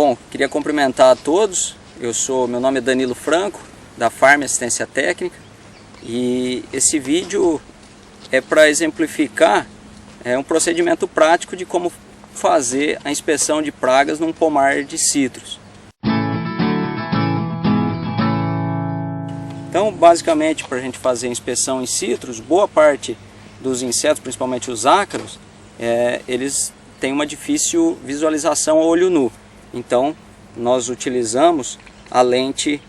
Bom, queria cumprimentar a todos. Meu nome é Danilo Franco, da Farm Assistência Técnica, e esse vídeo é para exemplificar um procedimento prático de como fazer a inspeção de pragas num pomar de citros. Então, basicamente, para a gente fazer a inspeção em citros, boa parte dos insetos, principalmente os ácaros, eles têm uma difícil visualização a olho nu. Então, nós utilizamos a lente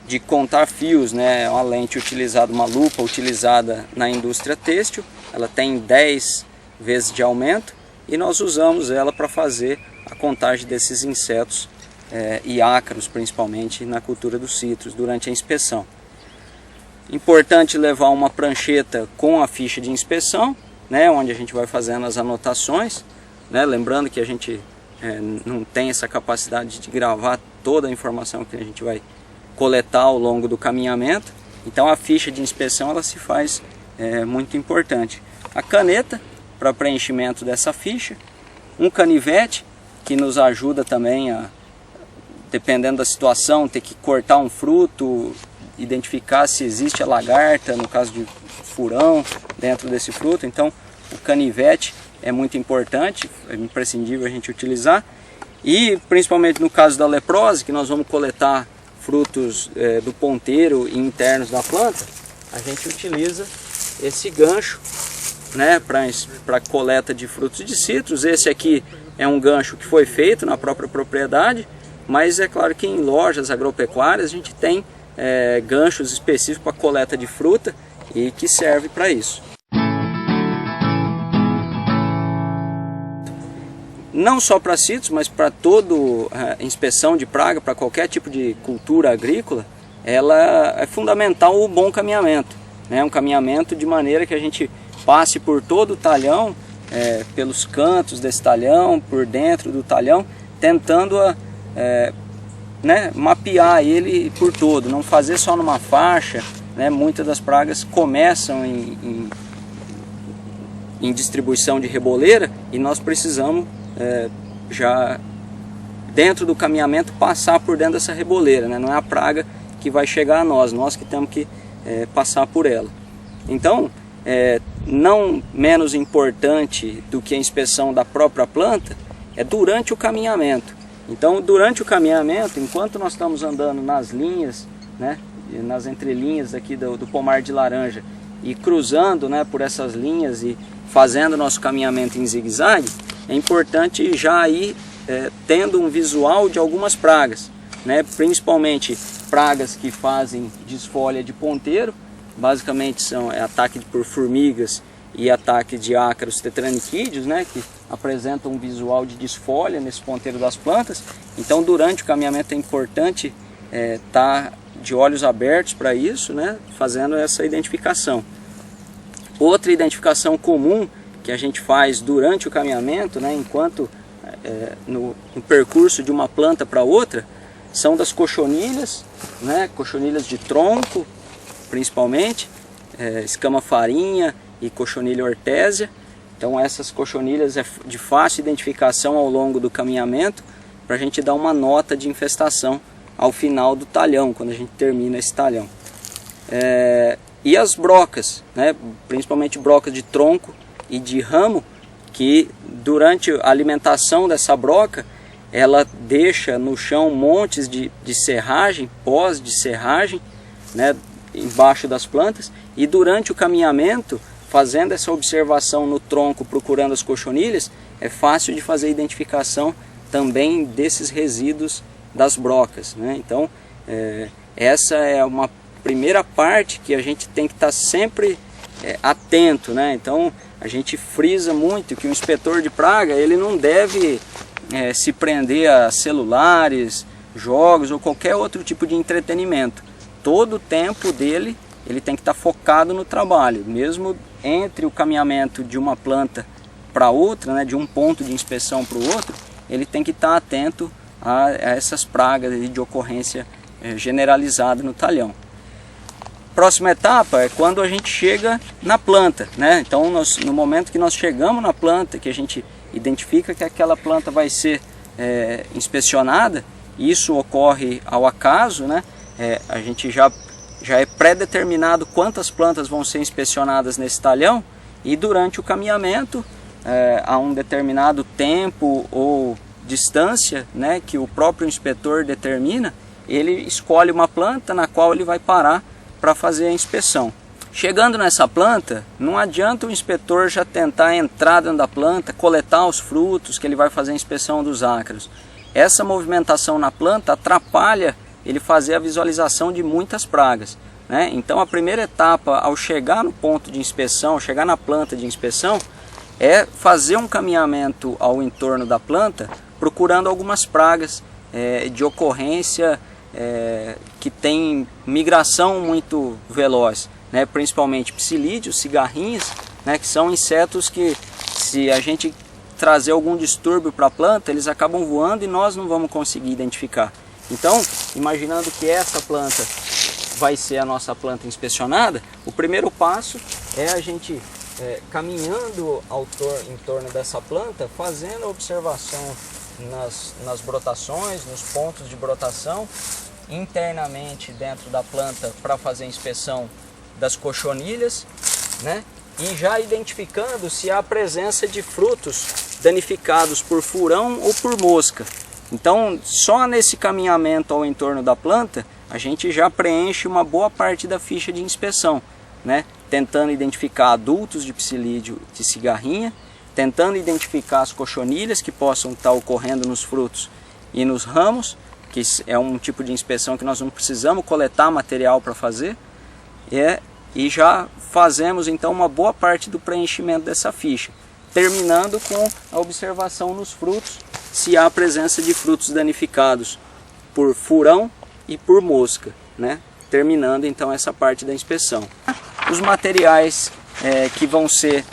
de contar fios, né? Uma lente utilizada, uma lupa utilizada na indústria têxtil. Ela tem 10 vezes de aumento e nós usamos ela para fazer a contagem desses insetos e ácaros, principalmente na cultura dos citros, durante a inspeção. Importante levar uma prancheta com a ficha de inspeção, né? Onde a gente vai fazendo as anotações, né? Lembrando que a gente não tem essa capacidade de gravar toda a informação que a gente vai coletar ao longo do caminhamento. Então a ficha de inspeção ela se faz muito importante. A caneta para preenchimento dessa ficha, um canivete que nos ajuda também a, dependendo da situação, ter que cortar um fruto, identificar se existe a lagarta, no caso de furão dentro desse fruto. Então o canivete é muito importante, é imprescindível a gente utilizar. E principalmente no caso da leprose, que nós vamos coletar frutos do ponteiro e internos da planta, a gente utiliza esse gancho, né, para coleta de frutos de citros. Esse aqui é um gancho que foi feito na própria propriedade, mas é claro que em lojas agropecuárias a gente tem ganchos específicos para coleta de fruta e que serve para isso. Não só para citros, mas para toda inspeção de praga, para qualquer tipo de cultura agrícola, ela é fundamental o bom caminhamento, né? Um caminhamento de maneira que a gente passe por todo o talhão, pelos cantos desse talhão, por dentro do talhão, tentando né, mapear ele por todo, não fazer só numa faixa, né? Muitas das pragas começam em distribuição de reboleira e nós precisamos já dentro do caminhamento passar por dentro dessa reboleira, né? Não é a praga que vai chegar a nós que temos que passar por ela. Então, não menos importante do que a inspeção da própria planta é durante o caminhamento. Então, durante o caminhamento, enquanto nós estamos andando nas linhas, né, nas entrelinhas aqui do pomar de laranja e cruzando, né, por essas linhas e fazendo nosso caminhamento em zigue-zague, é importante já ir tendo um visual de algumas pragas, né? Principalmente pragas que fazem desfolha de ponteiro, basicamente são ataque por formigas e ataque de ácaros tetraniquídeos, né? Que apresentam um visual de desfolha nesse ponteiro das plantas. Então durante o caminhamento é importante estar de olhos abertos para isso, né? Fazendo essa identificação. Outra identificação comum que a gente faz durante o caminhamento, né, enquanto no percurso de uma planta para outra, são das cochonilhas, né, cochonilhas de tronco, principalmente, escama farinha e cochonilha hortésia. Então essas cochonilhas é de fácil identificação ao longo do caminhamento, para a gente dar uma nota de infestação ao final do talhão, quando a gente termina esse talhão. E as brocas, né, principalmente brocas de tronco e de ramo, que durante a alimentação dessa broca, ela deixa no chão montes de serragem, pós de serragem, né, embaixo das plantas, e durante o caminhamento, fazendo essa observação no tronco, procurando as cochonilhas, é fácil de fazer a identificação também desses resíduos das brocas, né? Então, essa é uma primeira parte que a gente tem que estar sempre atento, né? Então a gente frisa muito que o inspetor de praga ele não deve se prender a celulares, jogos ou qualquer outro tipo de entretenimento. Todo o tempo dele ele tem que estar focado no trabalho, mesmo entre o caminhamento de uma planta para outra, né, de um ponto de inspeção para o outro, ele tem que estar atento a essas pragas de ocorrência generalizada no talhão. Próxima etapa é quando a gente chega na planta, né? Então no momento que nós chegamos na planta, que a gente identifica que aquela planta vai ser inspecionada. Isso ocorre ao acaso, né? A gente já é pré-determinado quantas plantas vão ser inspecionadas nesse talhão, e durante o caminhamento, a um determinado tempo ou distância, né, que o próprio inspetor determina, ele escolhe uma planta na qual ele vai parar para fazer a inspeção. Chegando nessa planta, não adianta o inspetor já tentar entrar dentro da planta, coletar os frutos, que ele vai fazer a inspeção dos ácaros. Essa movimentação na planta atrapalha ele fazer a visualização de muitas pragas, né? Então a primeira etapa ao chegar no ponto de inspeção, chegar na planta de inspeção, é fazer um caminhamento ao entorno da planta, procurando algumas pragas de ocorrência que tem migração muito veloz, né? Principalmente psilídeos, cigarrinhas, né? Que são insetos que, se a gente trazer algum distúrbio para a planta, eles acabam voando e nós não vamos conseguir identificar. Então, imaginando que essa planta vai ser a nossa planta inspecionada, o primeiro passo é a gente caminhando em torno dessa planta, fazendo a observação nas brotações, nos pontos de brotação, internamente dentro da planta, para fazer a inspeção das cochonilhas, né? E já identificando se há presença de frutos danificados por furão ou por mosca. Então, só nesse caminhamento ao entorno da planta, a gente já preenche uma boa parte da ficha de inspeção, né? Tentando identificar adultos de psilídeo de cigarrinha, tentando identificar as cochonilhas que possam estar ocorrendo nos frutos e nos ramos, que é um tipo de inspeção que nós não precisamos coletar material para fazer, e já fazemos então uma boa parte do preenchimento dessa ficha, terminando com a observação nos frutos, se há presença de frutos danificados por furão e por mosca, né? Terminando então essa parte da inspeção. Os materiais que vão ser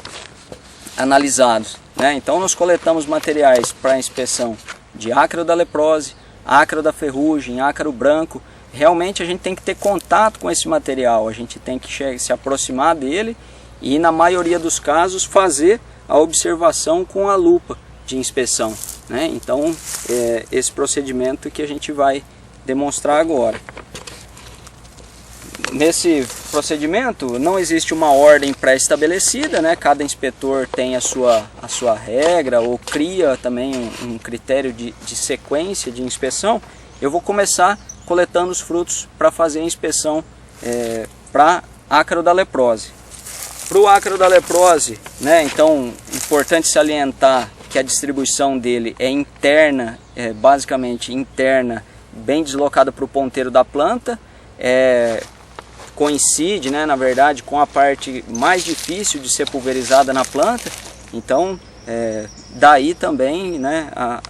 analisados, né? Então nós coletamos materiais para inspeção de ácaro da leprose, ácaro da ferrugem, ácaro branco. Realmente a gente tem que ter contato com esse material, a gente tem que se aproximar dele e, na maioria dos casos, fazer a observação com a lupa de inspeção, né? Então, esse procedimento que a gente vai demonstrar agora. Nesse procedimento não existe uma ordem pré-estabelecida, né? Cada inspetor tem a sua regra, ou cria também um critério de sequência de inspeção. Eu vou começar coletando os frutos para fazer a inspeção para ácaro da leprose. Para o ácaro da leprose, né, então, importante salientar que a distribuição dele é interna, basicamente interna, bem deslocada para o ponteiro da planta, coincide, né, na verdade, com a parte mais difícil de ser pulverizada na planta. Então, daí também, né, a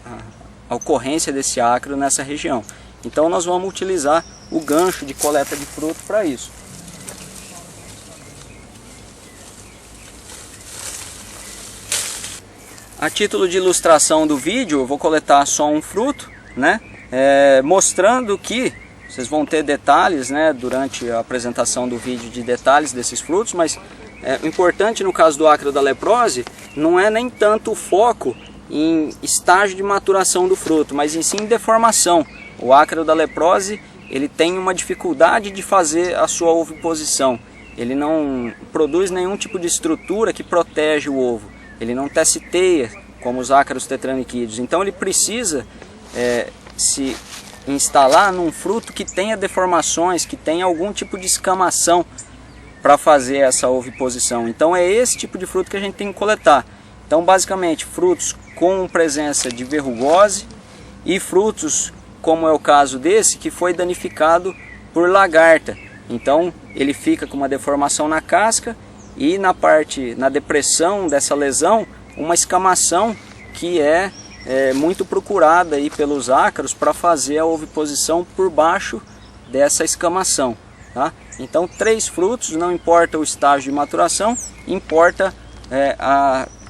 ocorrência desse ácaro nessa região. Então nós vamos utilizar o gancho de coleta de fruto para isso. A título de ilustração do vídeo, eu vou coletar só um fruto, né? Mostrando que vocês vão ter detalhes, né, durante a apresentação do vídeo, de detalhes desses frutos, mas o importante no caso do ácaro da leprose não é nem tanto o foco em estágio de maturação do fruto, mas em sim em deformação. O ácaro da leprose, ele tem uma dificuldade de fazer a sua oviposição. Ele não produz nenhum tipo de estrutura que protege o ovo. Ele não tece teia, como os ácaros tetraniquídeos. Então ele precisa se instalar num fruto que tenha deformações, que tenha algum tipo de escamação para fazer essa oviposição. Então é esse tipo de fruto que a gente tem que coletar. Então basicamente frutos com presença de verrugose e frutos, como é o caso desse, que foi danificado por lagarta. Então ele fica com uma deformação na casca e na depressão dessa lesão, uma escamação que é muito procurada aí pelos ácaros para fazer a oviposição por baixo dessa escamação, tá? Então 3 frutos, não importa o estágio de maturação, importa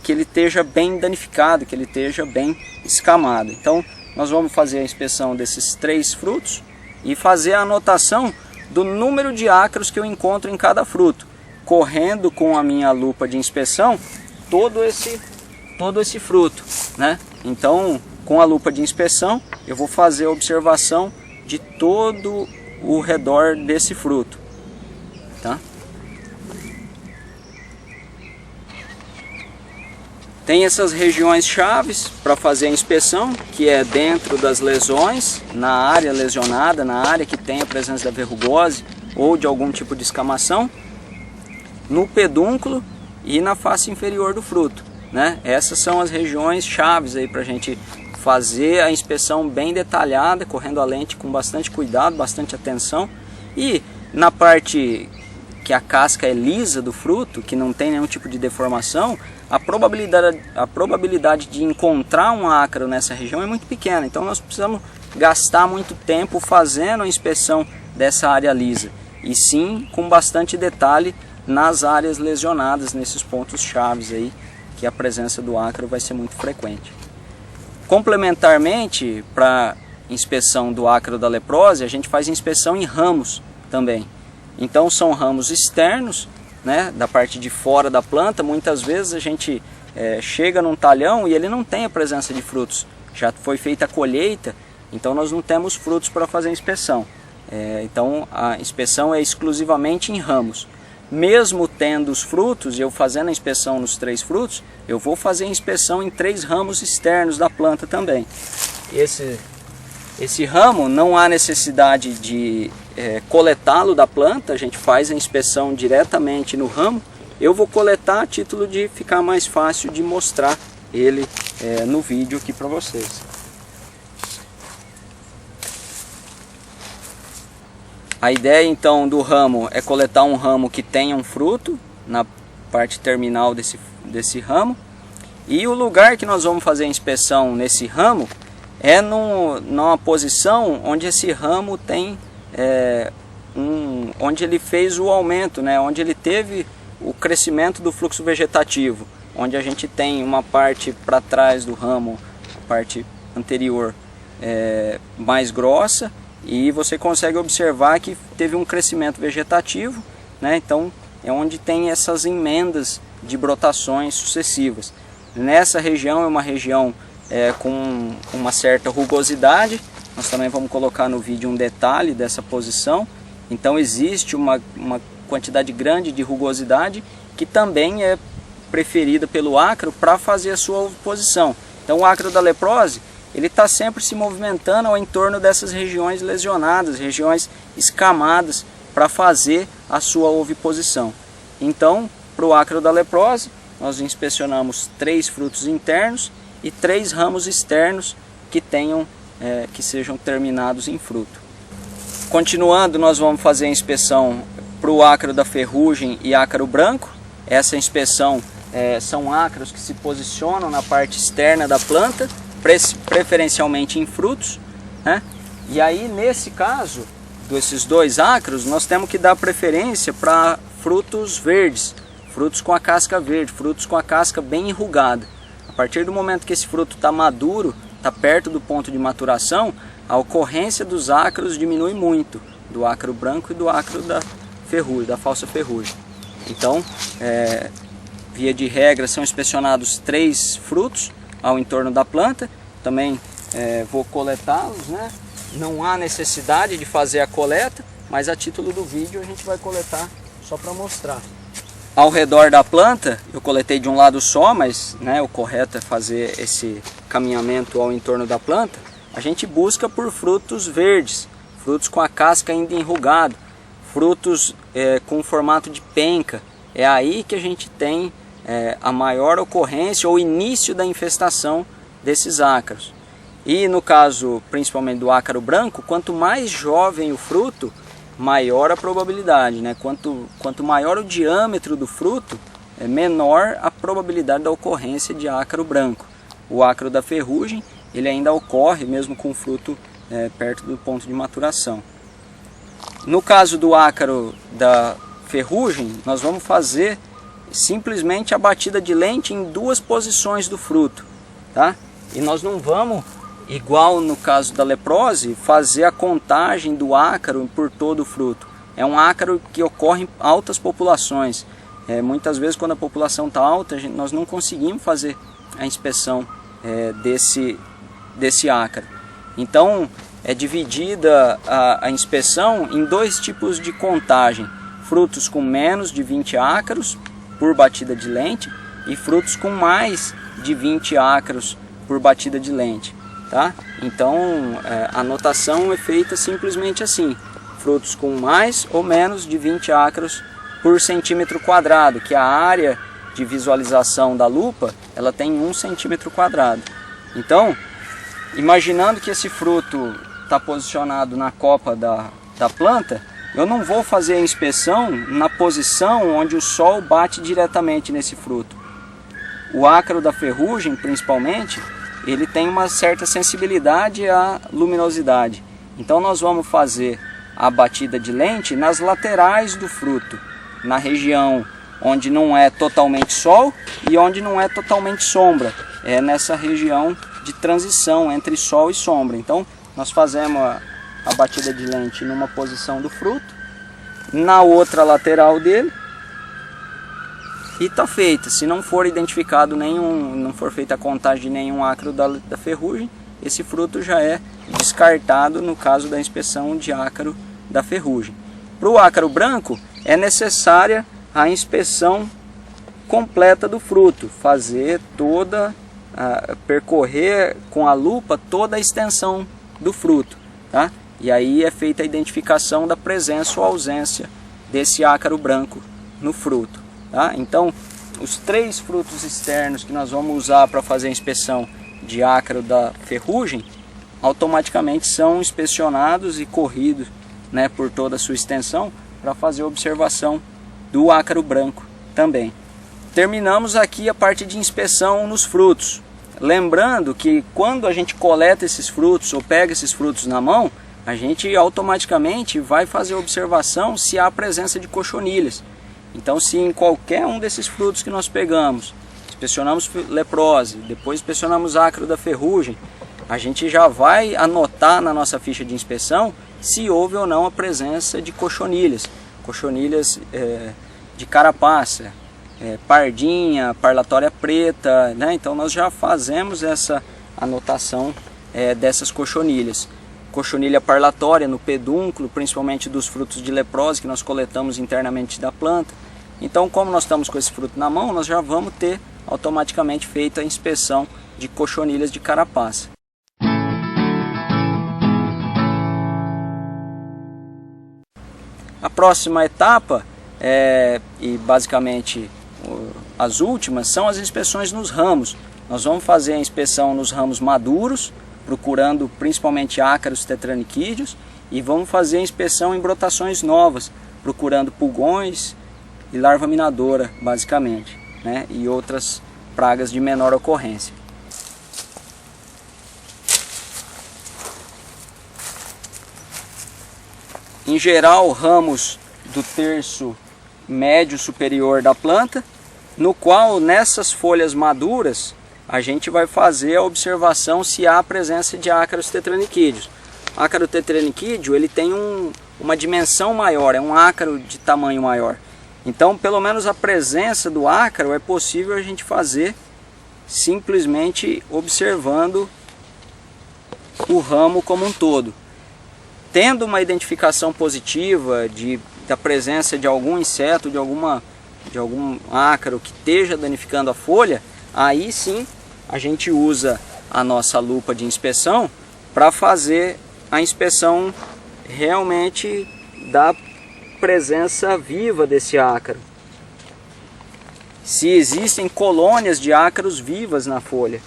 que ele esteja bem danificado, que ele esteja bem escamado. Então nós vamos fazer a inspeção desses 3 frutos e fazer a anotação do número de ácaros que eu encontro em cada fruto, correndo com a minha lupa de inspeção todo esse fruto, né? Então com a lupa de inspeção, eu vou fazer a observação de todo o redor desse fruto, tá? Tem essas regiões chaves para fazer a inspeção, que é dentro das lesões, na área lesionada, na área que tem a presença da verrugose ou de algum tipo de escamação, no pedúnculo e na face inferior do fruto, né? Essas são as regiões chaves aí para a gente fazer a inspeção bem detalhada, correndo a lente com bastante cuidado, bastante atenção. E na parte que a casca é lisa do fruto, que não tem nenhum tipo de deformação, a probabilidade de encontrar um ácaro nessa região é muito pequena. Então nós precisamos gastar muito tempo fazendo a inspeção dessa área lisa, e sim com bastante detalhe nas áreas lesionadas, nesses pontos chaves aí, que a presença do ácaro vai ser muito frequente. Complementarmente, para inspeção do ácaro da leprose, a gente faz inspeção em ramos também. Então são ramos externos, né, da parte de fora da planta. Muitas vezes a gente chega num talhão e ele não tem a presença de frutos. Já foi feita a colheita, então nós não temos frutos para fazer a inspeção. Então a inspeção é exclusivamente em ramos. Mesmo tendo os frutos, eu fazendo a inspeção nos 3 frutos, eu vou fazer a inspeção em 3 ramos externos da planta também. Esse ramo não há necessidade de coletá-lo da planta, a gente faz a inspeção diretamente no ramo. Eu vou coletar a título de ficar mais fácil de mostrar ele no vídeo aqui para vocês. A ideia então do ramo é coletar um ramo que tenha um fruto na parte terminal desse ramo. E o lugar que nós vamos fazer a inspeção nesse ramo é numa posição onde esse ramo tem onde ele fez o aumento, né? Onde ele teve o crescimento do fluxo vegetativo, onde a gente tem uma parte para trás do ramo, a parte anterior mais grossa, e você consegue observar que teve um crescimento vegetativo, né? Então é onde tem essas emendas de brotações sucessivas. Nessa região é uma região com uma certa rugosidade. Nós também vamos colocar no vídeo um detalhe dessa posição. Então existe uma quantidade grande de rugosidade que também é preferida pelo ácaro para fazer a sua oviposição. Então o ácaro da leprose, ele está sempre se movimentando ao entorno dessas regiões lesionadas, regiões escamadas, para fazer a sua oviposição. Então, para o ácaro da leprose, nós inspecionamos 3 frutos internos e 3 ramos externos que sejam terminados em fruto. Continuando, nós vamos fazer a inspeção para o ácaro da ferrugem e ácaro branco. Essa inspeção são ácaros que se posicionam na parte externa da planta, preferencialmente em frutos, né? E aí, nesse caso, desses 2 ácaros, nós temos que dar preferência para frutos verdes, frutos com a casca verde, frutos com a casca bem enrugada. A partir do momento que esse fruto está maduro, está perto do ponto de maturação, a ocorrência dos ácaros diminui muito, do ácaro branco e do ácaro da ferrugem, da falsa ferrugem. Então, via de regra, são inspecionados 3 frutos ao entorno da planta. Também vou coletá-los, né? Não há necessidade de fazer a coleta, mas a título do vídeo a gente vai coletar só para mostrar. Ao redor da planta, eu coletei de um lado só, mas o correto é fazer esse caminhamento ao entorno da planta. A gente busca por frutos verdes, frutos com a casca ainda enrugada, frutos com formato de penca. É aí que a gente tem a maior ocorrência ou início da infestação desses ácaros. E no caso principalmente do ácaro branco, quanto mais jovem o fruto, maior a probabilidade, né? Quanto maior o diâmetro do fruto, menor a probabilidade da ocorrência de ácaro branco. O ácaro da ferrugem, ele ainda ocorre mesmo com o fruto perto do ponto de maturação. No caso do ácaro da ferrugem, nós vamos fazer simplesmente a batida de lente em 2 posições do fruto, tá? E nós não vamos, igual no caso da leprose, fazer a contagem do ácaro por todo o fruto. É um ácaro que ocorre em altas populações. Muitas vezes, quando a população está alta, nós não conseguimos fazer a inspeção desse ácaro. Então é dividida a inspeção em dois tipos de contagem: frutos com menos de 20 ácaros por batida de lente e frutos com mais de 20 ácaros por batida de lente, tá? Então a anotação é feita simplesmente assim: frutos com mais ou menos de 20 ácaros por centímetro quadrado, que a área de visualização da lupa ela tem 1 centímetro quadrado. Então, imaginando que esse fruto está posicionado na copa da planta, eu não vou fazer a inspeção na posição onde o sol bate diretamente nesse fruto. O ácaro da ferrugem, principalmente, ele tem uma certa sensibilidade à luminosidade. Então nós vamos fazer a batida de lente nas laterais do fruto, na região onde não é totalmente sol e onde não é totalmente sombra. É nessa região de transição entre sol e sombra. Então nós fazemos a batida de lente numa posição do fruto, na outra lateral dele, e está feita. Se não for identificado não for feita a contagem de nenhum ácaro da ferrugem, esse fruto já é descartado no caso da inspeção de ácaro da ferrugem. Para o ácaro branco é necessária a inspeção completa do fruto, fazer percorrer com a lupa toda a extensão do fruto, tá? E aí é feita a identificação da presença ou ausência desse ácaro branco no fruto, tá? Então, os 3 frutos externos que nós vamos usar para fazer a inspeção de ácaro da ferrugem automaticamente são inspecionados e corridos, né, por toda a sua extensão para fazer a observação do ácaro branco também. Terminamos aqui a parte de inspeção nos frutos. Lembrando que quando a gente coleta esses frutos ou pega esses frutos na mão, a gente automaticamente vai fazer a observação se há presença de cochonilhas. Então, se em qualquer um desses frutos que nós pegamos, inspecionamos leprose, depois inspecionamos ácaro da ferrugem, a gente já vai anotar na nossa ficha de inspeção se houve ou não a presença de cochonilhas. Cochonilhas de carapaça, pardinha, parlatória preta, né? Então nós já fazemos essa anotação dessas cochonilhas. Cochonilha parlatória no pedúnculo, principalmente dos frutos de leprose que nós coletamos internamente da planta. Então, como nós estamos com esse fruto na mão, nós já vamos ter automaticamente feita a inspeção de cochonilhas de carapaça. A próxima etapa, e basicamente as últimas, são as inspeções nos ramos. Nós vamos fazer a inspeção nos ramos maduros, procurando principalmente ácaros tetraniquídeos, e vamos fazer a inspeção em brotações novas, procurando pulgões e larva minadora, basicamente, né? E outras pragas de menor ocorrência. Em geral, ramos do terço médio superior da planta, no qual nessas folhas maduras a gente vai fazer a observação se há a presença de ácaros tetraniquídeos. O ácaro tetraniquídeo ele tem uma dimensão maior, é um ácaro de tamanho maior. Então, pelo menos a presença do ácaro é possível a gente fazer simplesmente observando o ramo como um todo. Tendo uma identificação positiva da presença de algum inseto, de algum ácaro que esteja danificando a folha, aí sim a gente usa a nossa lupa de inspeção para fazer a inspeção realmente da presença viva desse ácaro. Se existem colônias de ácaros vivas na folha,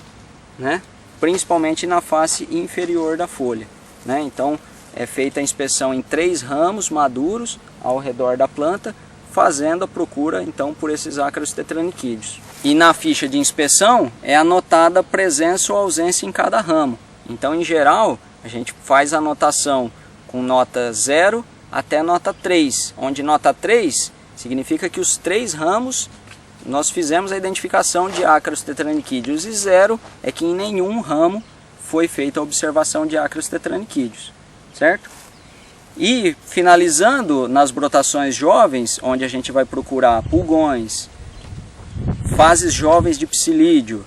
né? Principalmente na face inferior da folha, né? Então é feita a inspeção em 3 ramos maduros ao redor da planta, fazendo a procura então por esses ácaros tetraniquídeos. E na ficha de inspeção é anotada a presença ou ausência em cada ramo. Então, em geral, a gente faz a anotação com nota 0 até nota 3, onde nota 3 significa que os 3 ramos nós fizemos a identificação de ácaros tetraniquídeos, e 0 é que em nenhum ramo foi feita a observação de ácaros tetraniquídeos, certo? E finalizando nas brotações jovens, onde a gente vai procurar pulgões, fases jovens de psilídeo,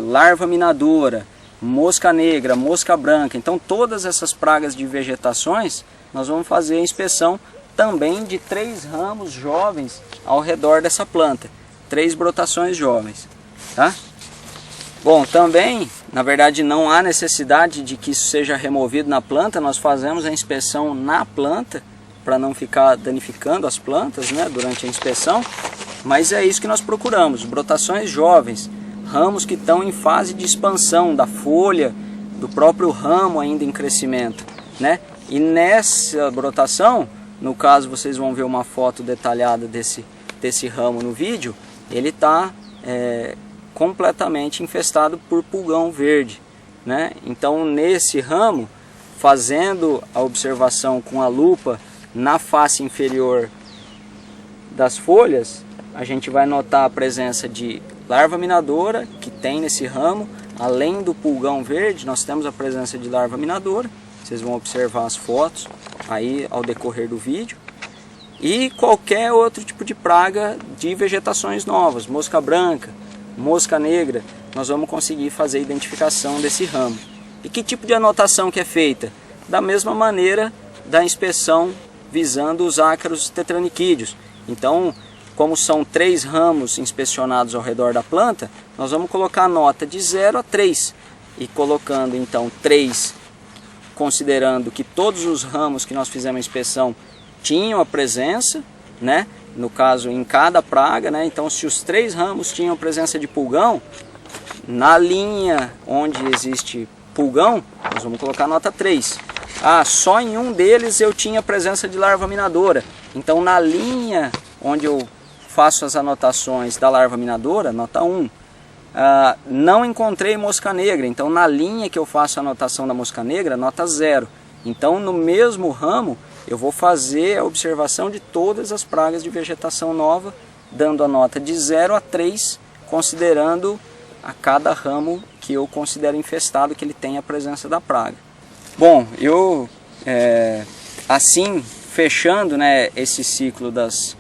larva minadora mosca negra, mosca branca. Então todas essas pragas de vegetações, nós vamos fazer a inspeção também de 3 ramos jovens ao redor dessa planta. 3 brotações jovens, tá? Bom, também, na verdade, não há necessidade de que isso seja removido na planta. Nós fazemos a inspeção na planta, para não ficar danificando as plantas, né, durante a inspeção. Mas é isso que nós procuramos, brotações jovens, ramos que estão em fase de expansão da folha, do próprio ramo ainda em crescimento, né? E nessa brotação, no caso vocês vão ver uma foto detalhada desse ramo no vídeo, ele está completamente infestado por pulgão verde, né? Então nesse ramo, fazendo a observação com a lupa na face inferior das folhas, a gente vai notar a presença de larva minadora que tem nesse ramo. Além do pulgão verde, nós temos a presença de larva minadora. Vocês vão observar as fotos aí ao decorrer do vídeo. E qualquer outro tipo de praga de vegetações novas, mosca branca, mosca negra, nós vamos conseguir fazer a identificação desse ramo. E que tipo de anotação que é feita? Da mesma maneira da inspeção visando os ácaros tetraniquídeos. Então, como são 3 ramos inspecionados ao redor da planta, nós vamos colocar a nota de 0 a 3. E colocando então 3, considerando que todos os ramos que nós fizemos a inspeção tinham a presença, né? No caso, em cada praga, né? Então, se os 3 ramos tinham presença de pulgão, na linha onde existe pulgão, nós vamos colocar a nota 3. Ah, só em um deles eu tinha presença de larva minadora. Então, na linha onde eu faço as anotações da larva minadora, nota 1. Não encontrei mosca negra, então na linha que eu faço a anotação da mosca negra, nota 0. Então, no mesmo ramo, eu vou fazer a observação de todas as pragas de vegetação nova, dando a nota de 0 a 3, considerando a cada ramo que eu considero infestado, que ele tem a presença da praga. Bom, eu assim, fechando, né, esse ciclo das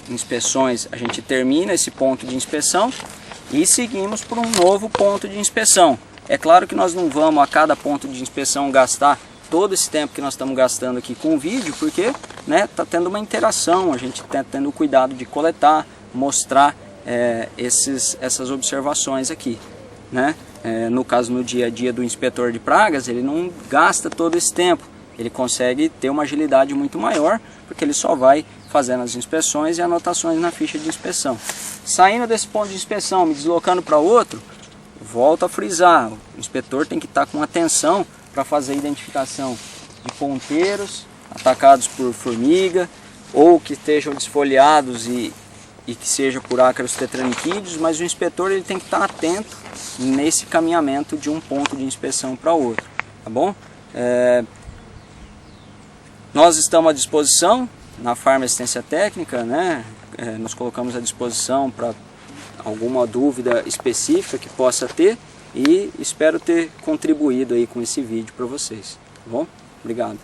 inspeções, a gente termina esse ponto de inspeção e seguimos para um novo ponto de inspeção. É claro que nós não vamos a cada ponto de inspeção gastar todo esse tempo que nós estamos gastando aqui com o vídeo, porque está tendo uma interação, a gente está tendo o cuidado de coletar, mostrar essas observações aqui, né? No caso, no dia a dia do inspetor de pragas, ele não gasta todo esse tempo, ele consegue ter uma agilidade muito maior, porque ele só vai fazendo as inspeções e anotações na ficha de inspeção. Saindo desse ponto de inspeção, me deslocando para outro, volto a frisar, o inspetor tem que estar com atenção para fazer a identificação de ponteiros atacados por formiga, ou que estejam desfolhados e que seja por ácaros tetraniquídeos, mas o inspetor ele tem que estar atento nesse caminhamento de um ponto de inspeção para outro, tá bom? Nós estamos à disposição na Farm Assistência Técnica, né? Nos colocamos à disposição para alguma dúvida específica que possa ter e espero ter contribuído aí com esse vídeo para vocês, tá bom? Obrigado.